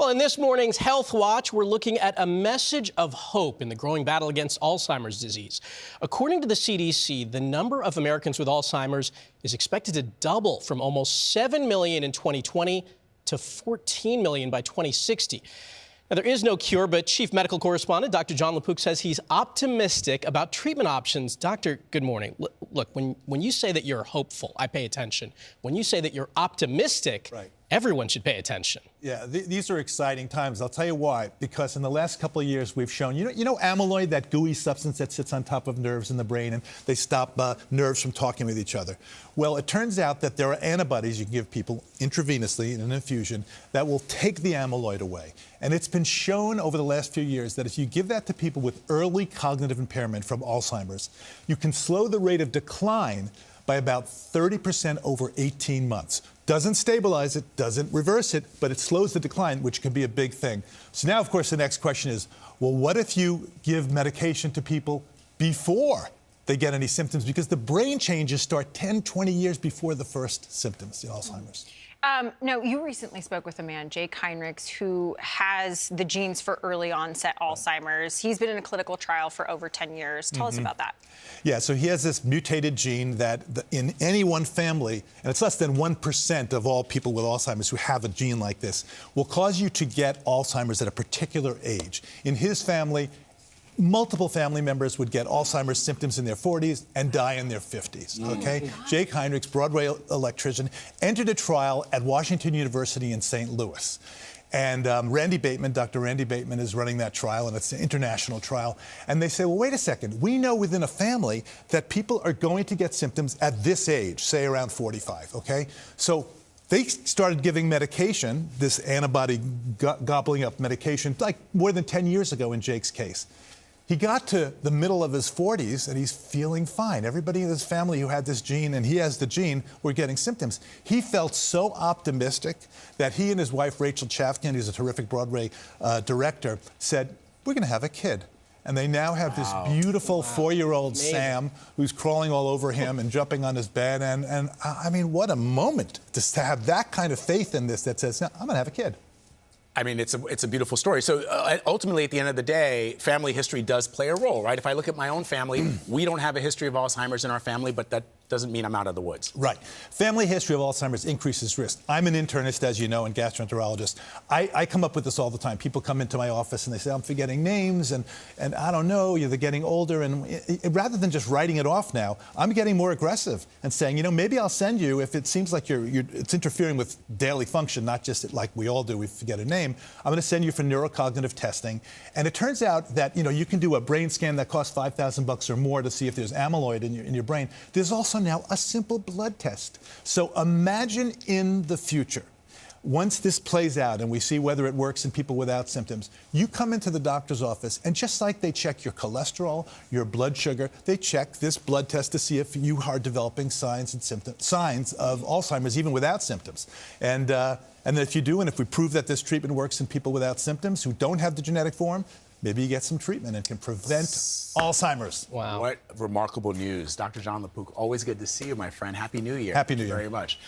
Well, in this morning's Health Watch, we're looking at a message of hope in the growing battle against Alzheimer's disease. According to the CDC, the number of Americans with Alzheimer's is expected to double from almost 7 million in 2020 to 14 million by 2060. Now, there is no cure, but Chief Medical Correspondent Dr. Jon LaPook says he's optimistic about treatment options. Doctor, good morning. Look, when you say that you're hopeful, I pay attention. When you say that you're optimistic, right, everyone should pay attention. Yeah, these are exciting times. I'll tell you why. Because in the last couple of years, we've shown, you know amyloid, that gooey substance that sits on top of nerves in the brain, and they stop nerves from talking with each other. Well, it turns out that there are antibodies you can give people intravenously in an infusion that will take the amyloid away. And it's been shown over the last few years that if you give that to people with early cognitive impairment from Alzheimer's, you can slow the rate of decline by about 30% over 18 months. Doesn't stabilize it, doesn't reverse it, but it slows the decline, which can be a big thing. So now, of course, the next question is, well, what if you give medication to people before they get any symptoms? Because the brain changes start 10, 20 years before the first symptoms in Alzheimer's. No, you recently spoke with a man, Jake Heinrichs, who has the genes for early onset Alzheimer's. He's been in a clinical trial for over 10 years. Tell us about that. Yeah, so he has this mutated gene that in any one family, and it's less than 1% of all people with Alzheimer's who have a gene like this, will cause you to get Alzheimer's at a particular age. In his family, multiple family members would get Alzheimer's symptoms in their 40s and die in their 50s, okay? Jake Heinrichs, Broadway electrician, entered a trial at Washington University in St. Louis. And Randy Bateman, Dr. Randy Bateman, is running that trial, and it's an international trial. And they say, well, wait a second. We know within a family that people are going to get symptoms at this age, say around 45, okay? So they started giving medication, this antibody gobbling up medication, like more than 10 years ago in Jake's case. He got to the middle of his 40s, and he's feeling fine. Everybody in his family who had this gene, and he has the gene, were getting symptoms. He felt so optimistic that he and his wife, Rachel Chavkin, who's a terrific Broadway director, said, we're going to have a kid. And they now have this beautiful 4-year-old Sam who's crawling all over him and jumping on his bed. And I mean, what a moment just to have that kind of faith in this that says, no, I'm going to have a kid. I mean, it's a beautiful story. So ultimately, at the end of the day, family history does play a role, right? If I look at my own family, we don't have a history of Alzheimer's in our family, but that doesn't mean I'm out of the woods. Right. Family history of Alzheimer's increases risk. I'm an internist, as you know, and gastroenterologist. I come up with this all the time. People come into my office and they say, I'm forgetting names, and I don't know, they're getting older. And rather than just writing it off now, I'm getting more aggressive and saying, you know, maybe I'll send you, if it seems like it's interfering with daily function, not just like we all do, we forget a name, I'm going to send you for neurocognitive testing. And it turns out that, you know, you can do a brain scan that costs $5,000 or more to see if there's amyloid in your brain. There's also now a simple blood test. So imagine in the future, once this plays out and we see whether it works in people without symptoms, you come into the doctor's office, and just like they check your cholesterol, your blood sugar, they check this blood test to see if you are developing signs of Alzheimer's even without symptoms. And then if you do, and if we prove that this treatment works in people without symptoms who don't have the genetic form, maybe you get some treatment and can prevent Alzheimer's. Wow. What remarkable news. Dr. Jon LaPook, always good to see you, my friend. Happy New Year. Happy New Year. Very much.